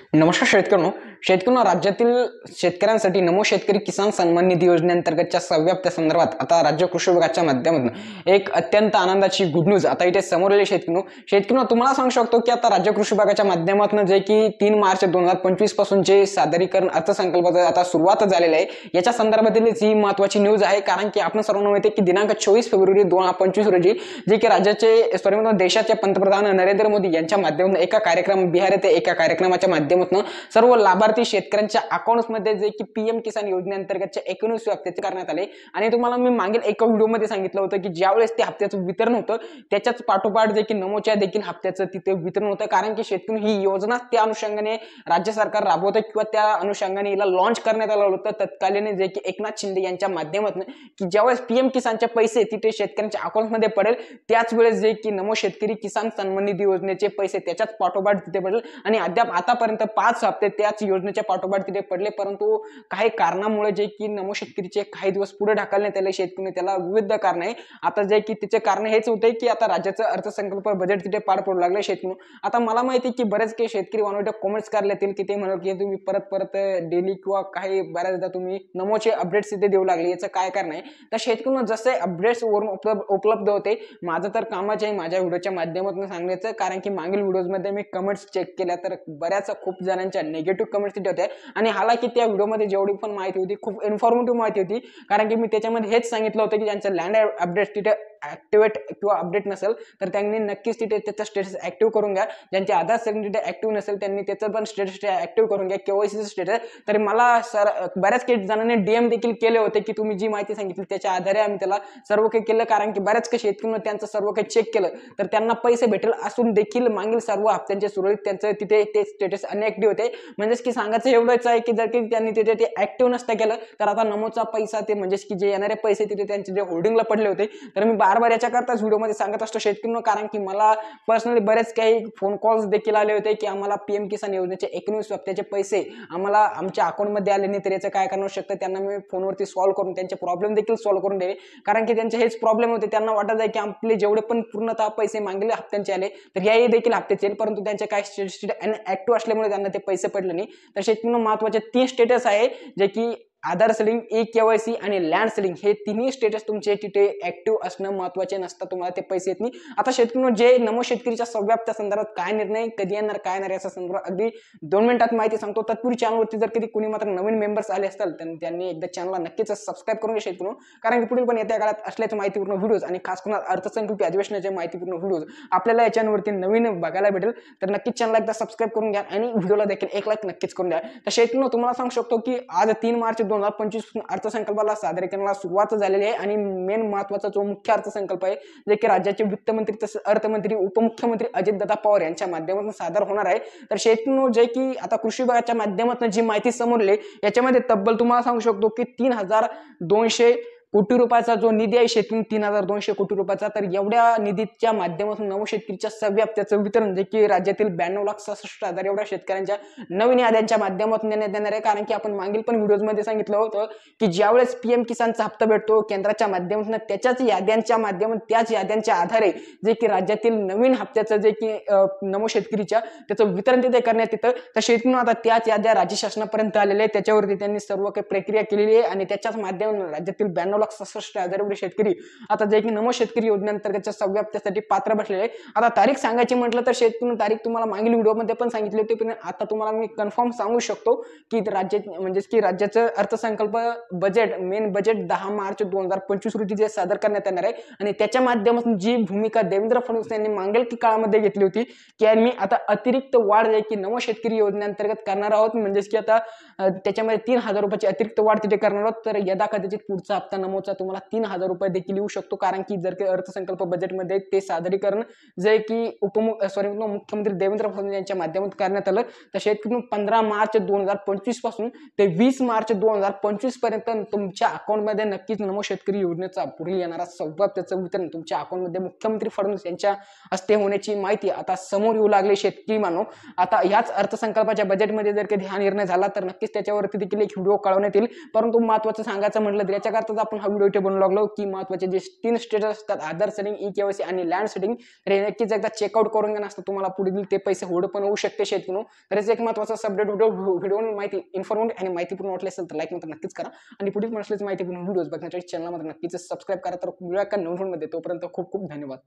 नमस्कार शेतकऱ्यांनो राज्यातील शेतकऱ्यांसाठी नमो शेतकरी किसान सन्मान निधी योजनेअंतर्गतच्या 6व्या हप्त्या संदर्भात आता राज्य कृषी विभागाच्या माध्यमातून एक अत्यंत आनंदाची गुड न्यूज आता इथे समोर आली। शेतकऱ्यांनो तुम्हाला सांगू शकतो की आता राज्य कृषी विभागाच्या माध्यमातून जे की 3 मार्च 2025 पासून जे सादरीकरण अर्थसंकल्पाचं आता सुरुवात झालेली आहे, याच्या संदर्भातील ही महत्त्वाची न्यूज आहे। कारण की आपण सर्वांना माहिती आहे की दिनांक 24 फेब्रुवारी 2025 रोजी जे की राज्याचे देशाचे पंतप्रधान नरेंद्र मोदी यांच्या माध्यमातून बिहार येथे एका कार्यक्रमाच्या माध्यमातून सर्व लाभार्थी शेतकऱ्यांच्या अकाउंट्समध्ये जे की पीएम किसान योजनेअंतर्गतच्या 19 हप्त्याचे करण्यात आले। आणि तुम्हाला मी मागील एका व्हिडिओमध्ये सांगितलं होतं की ज्यावेळेस ते हप्त्याचं वितरण होतं त्याच्याच पाठोपाठ जे की नमोच्या देखील हप्त्याचं तिथे वितरण होतं। कारण की शेतकरी ही योजना त्या अनुषंगाने राज्य सरकार राबवतं किंवा त्या अनुषंगाने हिला लॉन्च करण्यात आलं होतं तत्कालीन जे की एकनाथ शिंदे यांच्या माध्यमातून की ज्यावेळेस पीएम किसानचे पैसे तिथे शेतकऱ्यांच्या अकाउंटमध्ये पडेल त्याच वेळेस जे की नमो शेतकरी किसान सन्मान निधी योजनेचे पैसे त्याच्याच पाठोपाठ तिथे पडेल। आणि अद्याप आतापर्यंत 5 हप्ते त्याच योजनेच्या पाठोपाठ तिथे पडले, परंतु काही कारणामुळे जे की नमो शेतकरीचे काही दिवस पुढे ढकलण्यात आले। शेतकरी त्याला विविध कारणे आहे। आता जे की तिचे कारण हेच होते की आता राज्याचं अर्थसंकल्प बजेट तिथे पार पडू लागले। शेतकरी आता मला माहिती की बरेच काही शेतकरी वानवटे कमेंट्स करले की ते म्हणाल की तुम्ही परत डेली किंवा काही बऱ्याचदा तुम्ही नमोचे अपडेट्स तिथे देऊ लागले, याचं काय कारण आहे? तर शेतकरी जसे अपडेट्स वरून उपलब्ध होते, माझं तर कामच आहे माझ्या व्हिडिओच्या माध्यमातून सांगण्याचं। कारण की मागील व्हिडिओजमध्ये मी कमेंट्स चेक केल्या तर बऱ्याच खूप जणांच्या निगेटिव्ह कमेंट्स तिथे होत्या। आणि हालाकी त्या व्हिडिओमध्ये जेवढी पण माहिती होती खूप इन्फॉर्मेटिव्ह माहिती होती, कारण की मी त्याच्यामध्ये हेच सांगितलं होतं की ज्यांचं लँड अपडेट तिथे ऍक्टिव्हेट किंवा अपडेट नसेल तर त्यांनी नक्कीच तिथे त्याचा स्टेटस ऍक्टिव्ह करून घ्या। ज्यांचे आधार सेटिंग तिथे ऍक्टिव्ह नसेल त्यांनी त्याचं पण स्टेटस ऍक्टिव्ह करून घ्या, केवायसीचं स्टेटस। तर मला बऱ्याच काही जणांनी डीएम देखील केले होते की तुम्ही जी माहिती सांगितली त्याच्या आधारे आम्ही त्याला सर्व काही केलं। कारण की बऱ्याच काही शेतकऱ्यांनी त्यांचं सर्व काही चेक केलं तर त्यांना पैसे भेटेल असून देखील मागील सर्व हप्त्यांचे सुरळीत त्यांचं तिथे ते स्टेटस अनऍक्टिव्ह होते। म्हणजेच की सांगायचं एवढंच आहे की जर की त्यांनी तिथे ते ऍक्टिव्ह नसतं केलं तर आता नमोचा पैसा ते म्हणजेच की जे येणारे पैसे तिथे त्यांचे जे होल्डिंगला पडले होते, तर मी बार याच्याकरताच व्हिडिओमध्ये सांगत असतो शेतकऱ्यांना। कारण की मला पर्सनली बरेच काही फोन कॉल्स देखील आले होते की आम्हाला पीएम किसान योजनेचे 19 हप्त्याचे पैसे आम्हाला आमच्या अकाउंटमध्ये आले नाही, तर याचं काय करू शकतं? त्यांना मी फोनवरती सॉल्व्ह करून त्यांचे प्रॉब्लेम देखील सॉल्व्ह करून दिले। कारण की त्यांचे हेच प्रॉब्लेम होते, त्यांना वाटत आहे की आपले जेवढे पण पूर्णतः पैसे मागले हप्त्यांचे आले तर याही देखील हप्त्याचे येईल, परंतु त्यांचे काही स्टेटस ऍक्टिव्ह असल्यामुळे त्यांना ते पैसे पडले नाही। तर शेतकऱ्यांना महत्त्वाचे 3 स्टेटस आहे जे की आधार सेलिंग, ई केवायसी आणि लँड सेलिंग, हे तिन्ही स्टेटस तुमचे तिथे ऍक्टिव्ह असणं महत्त्वाचे नसतं, तुम्हाला ते पैसे येत नाही। आता शेतकऱ्यांना जे नमो शेतकरीच्या 6व्या हप्त्या संदर्भात काय निर्णय कधी येणार काय येणार याचा संदर्भात अगदी 2 मिनिटात माहिती सांगतो। तत्पूर्वी चॅनलवरती जर कधी कुणी मात्र नवीन मेंबर्स आले असतील तर त्यांनी एकदा चॅनलला नक्कीच सबस्क्राईब करून घ्या शेतकऱ्यांनो। कारण की पुढील पण येत्या काळात असल्याच्या माहितीपूर्ण व्हिडिओज आणि खास करून अर्थसंकल्पीय अधिवेशनाचे माहितीपूर्ण व्हिडिओज आपल्याला या चॅनलवरती नवीन बघायला भेटेल, तर नक्कीच चॅनलला एकदा सबस्क्राईब करून घ्या आणि व्हिडिओला देखील एक लाईक नक्कीच करून द्या। तर शेतकऱ्यांनो तुम्हाला सांगू शकतो की आज 3 मार्च 2025 अर्थसंकल्पाला सादरीकरणाला सुरुवात झालेली आहे। आणि मेन महत्त्वाचा जो मुख्य अर्थसंकल्प आहे जे की राज्याचे वित्तमंत्री तसेच अर्थमंत्री उपमुख्यमंत्री अजितदादा पवार यांच्या माध्यमातून सादर होणार आहे। तर शेतकऱ्यांनो जे की आता कृषी विभागाच्या माध्यमातून जी माहिती समोर आली याच्यामध्ये तब्बल तुम्हाला सांगू शकतो की 3200 कोटी रुपयाचा जो निधी आहे शेतकरी 3200 कोटी रुपयाचा, तर एवढ्या निधीच्या माध्यमातून नमो शेतकरीच्या 6व्या हप्त्याचं वितरण जे की राज्यातील 92,66,000 एवढ्या शेतकऱ्यांच्या नवीन याद्यांच्या माध्यमातून देण्यात येणार आहे। कारण की आपण मागील पण व्हिडिओमध्ये सांगितलं होतं की ज्यावेळेस पीएम किसानचा हप्ता भेटतो केंद्राच्या माध्यमातून त्याच्याच याद्यांच्या माध्यमातून त्याच याद्यांच्या आधारे जे की राज्यातील नवीन हप्त्याचं जे की नमो शेतकरीच्या त्याचं वितरण तिथे करण्यात येतं। तर शेतकऱ्यांना आता त्याच याद्या राज्य शासनापर्यंत आलेल्या आहेत, त्याच्यावरती त्यांनी सर्व काही प्रक्रिया केलेली आहे आणि त्याच्याच माध्यमातून राज्यातील 92,66,000 एवढे शेतकरी आता जे की नमो शेतकरी योजनेअंतर्गतच्या 6व्या हप्त्यासाठी पात्र बसलेले। आता तारीख सांगायची म्हटलं तर शेतकरी तारीख तुम्हाला मागील व्हिडिओमध्ये पण सांगितली होती, पण आता तुम्हाला मी कन्फर्म सांगू शकतो की राज्याचं अर्थसंकल्प बजेट मेन बजेट 10 मार्च 2025 रोजी जे सादर करण्यात येणार आहे। आणि त्याच्या माध्यमातून जी भूमिका देवेंद्र फडणवीस यांनी मागील काळामध्ये घेतली होती की आम्ही आता अतिरिक्त वाढ जे की नमो शेतकरी योजनेअंतर्गत करणार आहोत, म्हणजेच की आता त्याच्यामध्ये 3,000 रुपयाची अतिरिक्त वाढ तिथे करणार आहोत। तर यदा कदाचित पुढचा हप्ता नमोचा तुम्हाला 3,000 रुपये देखील येऊ शकतो। कारण की जर अर्थसंकल्प बजेटमध्ये ते सादरीकरण जे की मुख्यमंत्री देवेंद्र फडणवीस यांच्या माध्यमातून करण्यात आलं, तर शेतकरी 15 मार्च 2025 पासून ते 20 मार्च 2025 पर्यंत तुमच्या अकाउंटमध्ये नक्कीच नमो शेतकरी योजनेचा पुढील येणारा 6व्या हप्त्याचं वितरण तुमच्या अकाउंटमध्ये मुख्यमंत्री फडणवीस यांच्या हस्ते होण्याची माहिती आता समोर येऊ लागली। शेतकरी मानो आता याच अर्थसंकल्पाच्या बजेटमध्ये जर कधी हा निर्णय झाला तर नक्कीच त्याच्यावरती देखील एक व्हिडिओ कळवण्यात येईल। परंतु महत्त्वाचं सांगायचं म्हटलं तर याच्याकरता आपण हा व्हिडिओ इथे बनवू लागलो की महत्त्वाचे जे 3 स्टेटस असतात, आधार सेटिंग, ई-केवायसी आणि लँड सेटिंग, तर हे नक्कीच एकदा चेकआउट करून घ्या, नसतं तुम्हाला पुढील ते पैसे होल्ड पण होऊ शकते शेतकरी. तर एक महत्त्वाचा सबडेट व्हिडिओ माहिती इन्फॉर्मेटिव्ह आणि माहितीपूर्ण वाटले असेल तर लाईक मात्र नक्कीच करा आणि पुढील माहितीपूर्ण व्हिडिओज बघण्यासाठी चॅनलमध्ये नक्कीच सबस्क्राईब करा. तर मिळूया का नवीन व्हिडिओमध्ये, तोपर्यंत खूप खूप धन्यवाद.